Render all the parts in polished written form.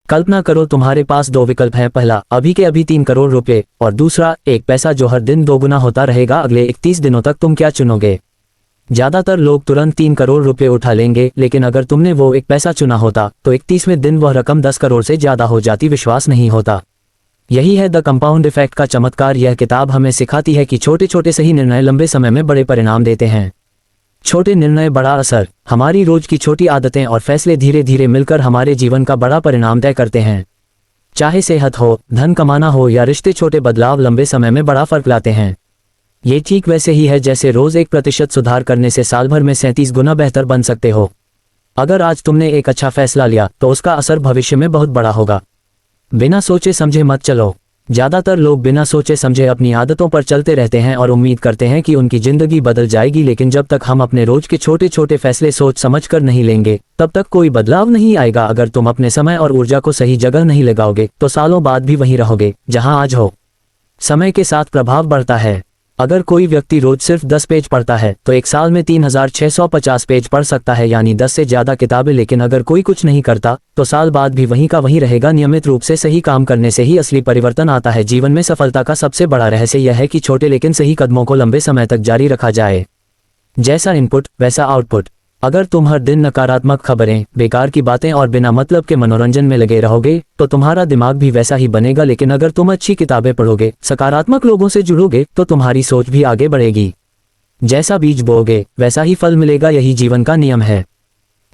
कल्पना करो तुम्हारे पास दो विकल्प हैं, पहला अभी के अभी 3 करोड़ रुपए और दूसरा एक पैसा जो हर दिन दोगुना होता रहेगा अगले 31 दिनों तक। तुम क्या चुनोगे? ज्यादातर लोग तुरंत 3 करोड़ रुपए उठा लेंगे, लेकिन अगर तुमने वो एक पैसा चुना होता तो 31वें दिन वह रकम 10 करोड़ से ज्यादा हो जाती। विश्वास नहीं होता। यही है द कंपाउंड इफेक्ट का चमत्कार। यह किताब हमें सिखाती है कि छोटे छोटे सही निर्णय लंबे समय में बड़े परिणाम देते हैं। छोटे निर्णय बड़ा असर। हमारी रोज की छोटी आदतें और फैसले धीरे धीरे मिलकर हमारे जीवन का बड़ा परिणाम तय करते हैं। चाहे सेहत हो, धन कमाना हो या रिश्ते, छोटे बदलाव लंबे समय में बड़ा फर्क लाते हैं। ये ठीक वैसे ही है जैसे रोज 1% सुधार करने से साल भर में 37 गुना बेहतर बन सकते हो। अगर आज तुमने एक अच्छा फैसला लिया तो उसका असर भविष्य में बहुत बड़ा होगा। बिना सोचे समझे मत चलो। ज्यादातर लोग बिना सोचे समझे अपनी आदतों पर चलते रहते हैं और उम्मीद करते हैं कि उनकी जिंदगी बदल जाएगी, लेकिन जब तक हम अपने रोज के छोटे छोटे फैसले सोच समझ कर नहीं लेंगे तब तक कोई बदलाव नहीं आएगा। अगर तुम अपने समय और ऊर्जा को सही जगह नहीं लगाओगे तो सालों बाद भी वहीं रहोगे जहां आज हो। समय के साथ प्रभाव बढ़ता है। अगर कोई व्यक्ति रोज सिर्फ 10 पेज पढ़ता है तो एक साल में 3650 पेज पढ़ सकता है, यानी 10 से ज्यादा किताबें। लेकिन अगर कोई कुछ नहीं करता तो साल बाद भी वहीं का वहीं रहेगा। नियमित रूप से सही काम करने से ही असली परिवर्तन आता है। जीवन में सफलता का सबसे बड़ा रहस्य यह है कि छोटे लेकिन सही कदमों को लंबे समय तक जारी रखा जाए। जैसा इनपुट वैसा आउटपुट। अगर तुम हर दिन नकारात्मक खबरें, बेकार की बातें और बिना मतलब के मनोरंजन में लगे रहोगे तो तुम्हारा दिमाग भी वैसा ही बनेगा। लेकिन अगर तुम अच्छी किताबें पढ़ोगे, सकारात्मक लोगों से जुड़ोगे तो तुम्हारी सोच भी आगे बढ़ेगी। जैसा बीज बोओगे वैसा ही फल मिलेगा। यही जीवन का नियम है।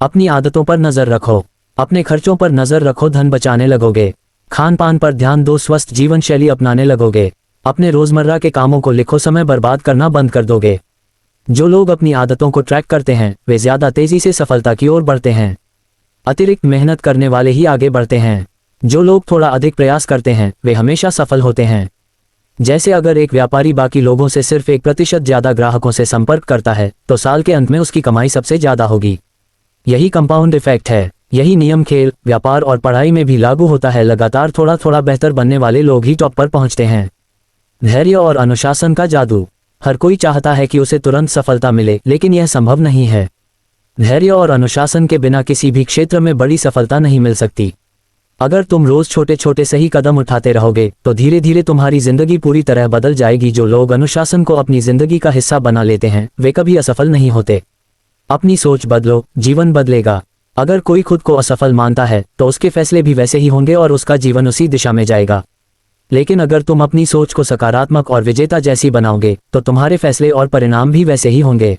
अपनी आदतों पर नजर रखो, अपने खर्चों पर नजर रखो, धन बचाने लगोगे। खान पान पर ध्यान दो, स्वस्थ जीवन शैली अपनाने लगोगे। अपने रोजमर्रा के कामों को लिखो, समय बर्बाद करना बंद कर दोगे। जो लोग अपनी आदतों को ट्रैक करते हैं वे ज्यादा तेजी से सफलता की ओर बढ़ते हैं। अतिरिक्त मेहनत करने वाले ही आगे बढ़ते हैं। जो लोग थोड़ा अधिक प्रयास करते हैं वे हमेशा सफल होते हैं। जैसे अगर एक व्यापारी बाकी लोगों से सिर्फ 1% ज्यादा ग्राहकों से संपर्क करता है तो साल के अंत में उसकी कमाई सबसे ज्यादा होगी। यही कंपाउंड इफेक्ट है। यही नियम खेल, व्यापार और पढ़ाई में भी लागू होता है। लगातार थोड़ा थोड़ा बेहतर बनने वाले लोग ही टॉप पर पहुंचते हैं। धैर्य और अनुशासन का जादू। हर कोई चाहता है कि उसे तुरंत सफलता मिले, लेकिन यह संभव नहीं है। धैर्य और अनुशासन के बिना किसी भी क्षेत्र में बड़ी सफलता नहीं मिल सकती। अगर तुम रोज छोटे छोटे सही कदम उठाते रहोगे तो धीरे धीरे तुम्हारी जिंदगी पूरी तरह बदल जाएगी। जो लोग अनुशासन को अपनी जिंदगी का हिस्सा बना लेते हैं वे कभी असफल नहीं होते। अपनी सोच बदलो, जीवन बदलेगा। अगर कोई खुद को असफल मानता है तो उसके फैसले भी वैसे ही होंगे और उसका जीवन उसी दिशा में जाएगा। लेकिन अगर तुम अपनी सोच को सकारात्मक और विजेता जैसी बनाओगे तो तुम्हारे फैसले और परिणाम भी वैसे ही होंगे।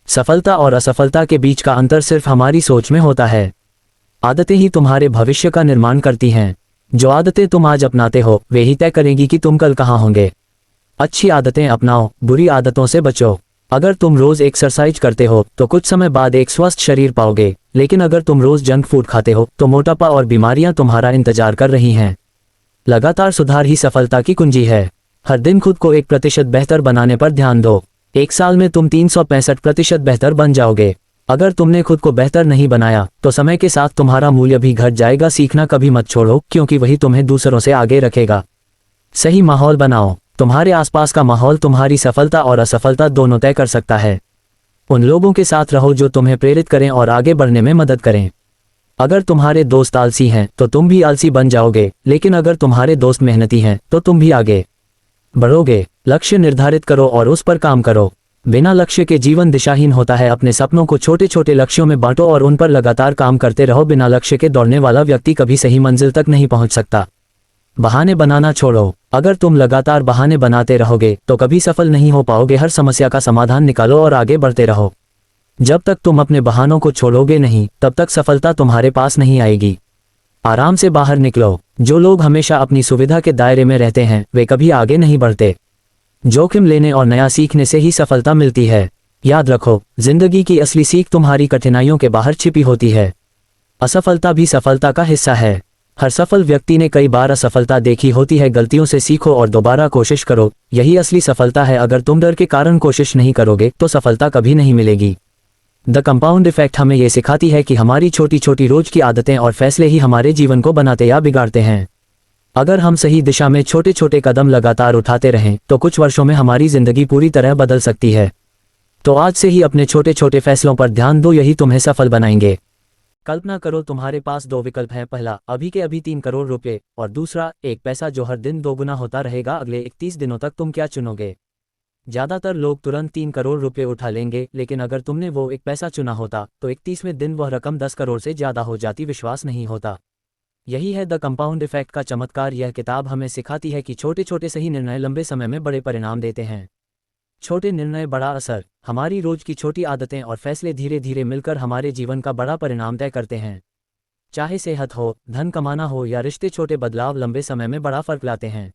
सफलता और असफलता के बीच का अंतर सिर्फ हमारी सोच में होता है। आदतें ही तुम्हारे भविष्य का निर्माण करती हैं। जो आदतें तुम आज अपनाते हो वे ही तय करेंगी कि तुम कल कहाँ होंगे। अच्छी आदतें अपनाओ, बुरी आदतों से बचो। अगर तुम रोज एक्सरसाइज करते हो तो कुछ समय बाद एक स्वस्थ शरीर पाओगे, लेकिन अगर तुम रोज जंक फूड खाते हो तो मोटापा और बीमारियां तुम्हारा इंतजार कर रही हैं। लगातार सुधार ही सफलता की कुंजी है। हर दिन खुद को 1% बेहतर बनाने पर ध्यान दो। एक साल में तुम 365% बेहतर बन जाओगे। अगर तुमने खुद को बेहतर नहीं बनाया तो समय के साथ तुम्हारा मूल्य भी घट जाएगा। सीखना कभी मत छोड़ो, क्योंकि वही तुम्हें दूसरों से आगे रखेगा। सही माहौल बनाओ। तुम्हारे आसपास का माहौल तुम्हारी सफलता और असफलता दोनों तय कर सकता है। उन लोगों के साथ रहो जो तुम्हें प्रेरित करें और आगे बढ़ने में मदद करें। अगर तुम्हारे दोस्त आलसी हैं तो तुम भी आलसी बन जाओगे, लेकिन अगर तुम्हारे दोस्त मेहनती हैं तो तुम भी आगे बढ़ोगे। लक्ष्य निर्धारित करो और उस पर काम करो। बिना लक्ष्य के जीवन दिशाहीन होता है। अपने सपनों को छोटे छोटे लक्ष्यों में बांटो और उन पर लगातार काम करते रहो। बिना लक्ष्य के दौड़ने वाला व्यक्ति कभी सही मंजिल तक नहीं पहुंच सकता। बहाने बनाना छोड़ो। अगर तुम लगातार बहाने बनाते रहोगे तो कभी सफल नहीं हो पाओगे। हर समस्या का समाधान निकालो और आगे बढ़ते रहो। जब तक तुम अपने बहानों को छोड़ोगे नहीं तब तक सफलता तुम्हारे पास नहीं आएगी। आराम से बाहर निकलो। जो लोग हमेशा अपनी सुविधा के दायरे में रहते हैं वे कभी आगे नहीं बढ़ते। जोखिम लेने और नया सीखने से ही सफलता मिलती है। याद रखो, जिंदगी की असली सीख तुम्हारी कठिनाइयों के बाहर छिपी होती है। असफलता भी सफलता का हिस्सा है। हर सफल व्यक्ति ने कई बार असफलता देखी होती है। गलतियों से सीखो और दोबारा कोशिश करो। यही असली सफलता है। अगर तुम डर के कारण कोशिश नहीं करोगे तो सफलता कभी नहीं मिलेगी। द कंपाउंड इफेक्ट हमें यह सिखाती है कि हमारी छोटी छोटी रोज की आदतें और फैसले ही हमारे जीवन को बनाते या बिगाड़ते हैं। अगर हम सही दिशा में छोटे छोटे कदम लगातार उठाते रहें तो कुछ वर्षों में हमारी जिंदगी पूरी तरह बदल सकती है। तो आज से ही अपने छोटे छोटे फैसलों पर ध्यान दो, यही तुम्हें सफल बनाएंगे। कल्पना करो तुम्हारे पास दो विकल्प हैं, पहला अभी के अभी 3 करोड़ रुपए और दूसरा एक पैसा जो हर दिन दोगुना होता रहेगा अगले 31 दिनों तक। तुम क्या चुनोगे? ज्यादातर लोग तुरंत 3 करोड़ रुपए उठा लेंगे, लेकिन अगर तुमने वो एक पैसा चुना होता तो 31वें दिन वह रकम 10 करोड़ से ज्यादा हो जाती। विश्वास नहीं होता। यही है द कंपाउंड इफेक्ट का चमत्कार। यह किताब हमें सिखाती है कि छोटे छोटे सही निर्णय लंबे समय में बड़े परिणाम देते हैं। छोटे निर्णय बड़ा असर। हमारी रोज की छोटी आदतें और फैसले धीरे धीरे मिलकर हमारे जीवन का बड़ा परिणाम तय करते हैं। चाहे सेहत हो, धन कमाना हो या रिश्ते, छोटे बदलाव लंबे समय में बड़ा फर्क लाते हैं।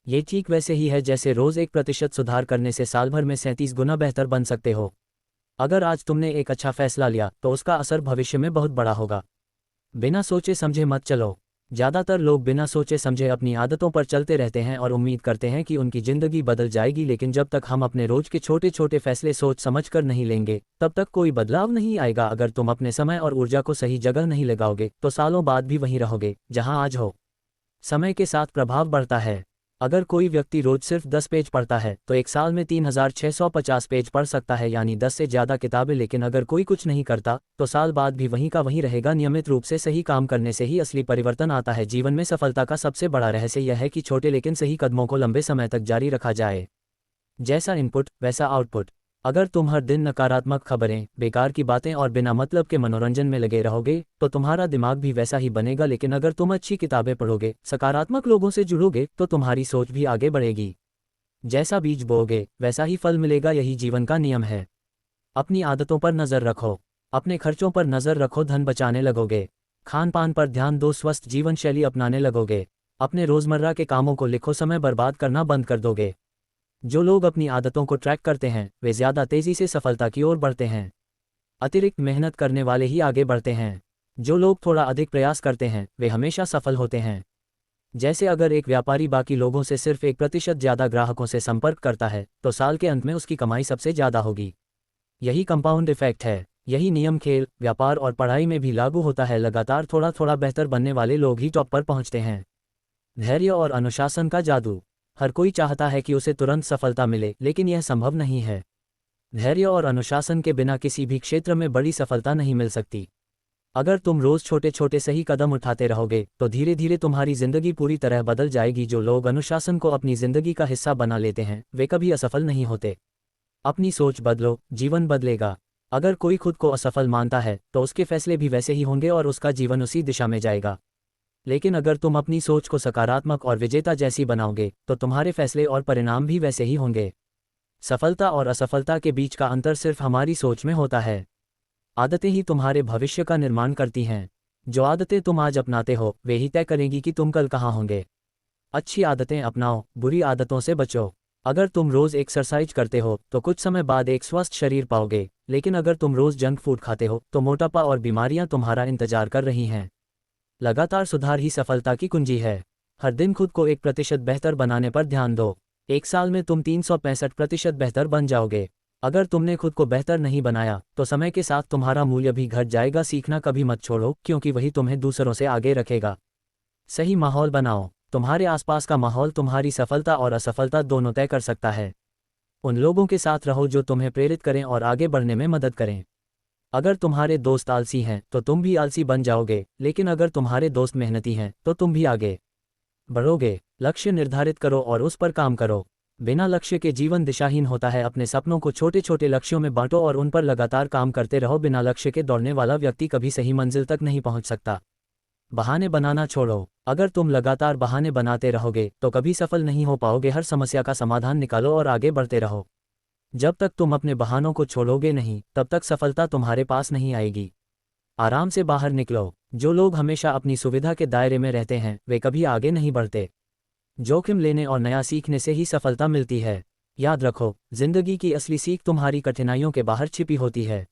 ये ठीक वैसे ही है जैसे रोज 1% सुधार करने से साल भर में 37 गुना बेहतर बन सकते हो। अगर आज तुमने एक अच्छा फैसला लिया तो उसका असर भविष्य में बहुत बड़ा होगा। बिना सोचे समझे मत चलो। ज्यादातर लोग बिना सोचे समझे अपनी आदतों पर चलते रहते हैं और उम्मीद करते हैं कि उनकी जिंदगी बदल जाएगी, लेकिन जब तक हम अपने रोज के छोटे छोटे फैसले सोच समझ कर नहीं लेंगे तब तक कोई बदलाव नहीं आएगा। अगर तुम अपने समय और ऊर्जा को सही जगह नहीं लगाओगे तो सालों बाद भी वहीं रहोगे जहां आज हो। समय के साथ प्रभाव बढ़ता है। अगर कोई व्यक्ति रोज सिर्फ 10 पेज पढ़ता है तो एक साल में 3650 पेज पढ़ सकता है, यानी 10 से ज्यादा किताबें। लेकिन अगर कोई कुछ नहीं करता तो साल बाद भी वहीं का वहीं रहेगा। नियमित रूप से सही काम करने से ही असली परिवर्तन आता है। जीवन में सफलता का सबसे बड़ा रहस्य यह है कि छोटे लेकिन सही कदमों को लंबे समय तक जारी रखा जाए। जैसा इनपुट वैसा आउटपुट। अगर तुम हर दिन नकारात्मक खबरें, बेकार की बातें और बिना मतलब के मनोरंजन में लगे रहोगे तो तुम्हारा दिमाग भी वैसा ही बनेगा। लेकिन अगर तुम अच्छी किताबें पढ़ोगे, सकारात्मक लोगों से जुड़ोगे तो तुम्हारी सोच भी आगे बढ़ेगी। जैसा बीज बोओगे वैसा ही फल मिलेगा। यही जीवन का नियम है। अपनी आदतों पर नजर रखो, अपने खर्चों पर नजर रखो, धन बचाने लगोगे। खान पान पर ध्यान दो, स्वस्थ जीवन शैली अपनाने लगोगे। अपने रोजमर्रा के कामों को लिखो, समय बर्बाद करना बंद कर दोगे। जो लोग अपनी आदतों को ट्रैक करते हैं वे ज्यादा तेजी से सफलता की ओर बढ़ते हैं। अतिरिक्त मेहनत करने वाले ही आगे बढ़ते हैं। जो लोग थोड़ा अधिक प्रयास करते हैं वे हमेशा सफल होते हैं। जैसे अगर एक व्यापारी बाकी लोगों से सिर्फ 1% ज्यादा ग्राहकों से संपर्क करता है तो साल के अंत में उसकी कमाई सबसे ज्यादा होगी। यही कंपाउंड इफेक्ट है। यही नियम खेल, व्यापार और पढ़ाई में भी लागू होता है। लगातार थोड़ा थोड़ा बेहतर बनने वाले लोग ही टॉप पर पहुंचते हैं। धैर्य और अनुशासन का जादू। हर कोई चाहता है कि उसे तुरंत सफलता मिले, लेकिन यह संभव नहीं है। धैर्य और अनुशासन के बिना किसी भी क्षेत्र में बड़ी सफलता नहीं मिल सकती। अगर तुम रोज छोटे छोटे सही कदम उठाते रहोगे तो धीरे धीरे तुम्हारी जिंदगी पूरी तरह बदल जाएगी। जो लोग अनुशासन को अपनी जिंदगी का हिस्सा बना लेते हैं वे कभी असफल नहीं होते। अपनी सोच बदलो, जीवन बदलेगा। अगर कोई खुद को असफल मानता है तो उसके फैसले भी वैसे ही होंगे और उसका जीवन उसी दिशा में जाएगा। लेकिन अगर तुम अपनी सोच को सकारात्मक और विजेता जैसी बनाओगे तो तुम्हारे फैसले और परिणाम भी वैसे ही होंगे। सफलता और असफलता के बीच का अंतर सिर्फ हमारी सोच में होता है। आदतें ही तुम्हारे भविष्य का निर्माण करती हैं। जो आदतें तुम आज अपनाते हो वे ही तय करेंगी कि तुम कल कहाँ होंगे। अच्छी आदतें अपनाओ, बुरी आदतों से बचो। अगर तुम रोज एक्सरसाइज करते हो तो कुछ समय बाद एक स्वस्थ शरीर पाओगे, लेकिन अगर तुम रोज जंक फूड खाते हो तो मोटापा और बीमारियां तुम्हारा इंतजार कर रही हैं। लगातार सुधार ही सफलता की कुंजी है। हर दिन खुद को 1% बेहतर बनाने पर ध्यान दो। एक साल में तुम 365% बेहतर बन जाओगे। अगर तुमने खुद को बेहतर नहीं बनाया तो समय के साथ तुम्हारा मूल्य भी घट जाएगा। सीखना कभी मत छोड़ो, क्योंकि वही तुम्हें दूसरों से आगे रखेगा। सही माहौल बनाओ। तुम्हारे आसपास का माहौल तुम्हारी सफलता और असफलता दोनों तय कर सकता है। उन लोगों के साथ रहो जो तुम्हें प्रेरित करें और आगे बढ़ने में मदद करें। अगर तुम्हारे दोस्त आलसी हैं तो तुम भी आलसी बन जाओगे, लेकिन अगर तुम्हारे दोस्त मेहनती हैं तो तुम भी आगे बढ़ोगे। लक्ष्य निर्धारित करो और उस पर काम करो। बिना लक्ष्य के जीवन दिशाहीन होता है। अपने सपनों को छोटे छोटे लक्ष्यों में बांटो और उन पर लगातार काम करते रहो। बिना लक्ष्य के दौड़ने वाला व्यक्ति कभी सही मंजिल तक नहीं पहुंच सकता। बहाने बनाना छोड़ो। अगर तुम लगातार बहाने बनाते रहोगे तो कभी सफल नहीं हो पाओगे। हर समस्या का समाधान निकालो और आगे बढ़ते रहो। जब तक तुम अपने बहानों को छोड़ोगे नहीं तब तक सफलता तुम्हारे पास नहीं आएगी। आराम से बाहर निकलो। जो लोग हमेशा अपनी सुविधा के दायरे में रहते हैं वे कभी आगे नहीं बढ़ते। जोखिम लेने और नया सीखने से ही सफलता मिलती है। याद रखो, जिंदगी की असली सीख तुम्हारी कठिनाइयों के बाहर छिपी होती है।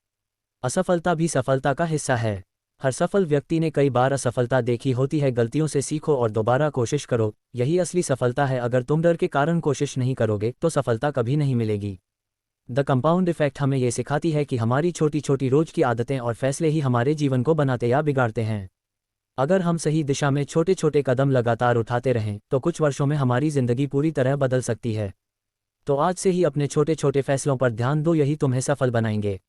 असफलता भी सफलता का हिस्सा है। हर सफल व्यक्ति ने कई बार असफलता देखी होती है। गलतियों से सीखो और दोबारा कोशिश करो। यही असली सफलता है। अगर तुम डर के कारण कोशिश नहीं करोगे तो सफलता कभी नहीं मिलेगी। द कंपाउंड इफेक्ट हमें यह सिखाती है कि हमारी छोटी छोटी रोज की आदतें और फैसले ही हमारे जीवन को बनाते या बिगाड़ते हैं। अगर हम सही दिशा में छोटे छोटे कदम लगातार उठाते रहें तो कुछ वर्षों में हमारी जिंदगी पूरी तरह बदल सकती है। तो आज से ही अपने छोटे छोटे फैसलों पर ध्यान दो, यही तुम्हें सफल बनाएंगे।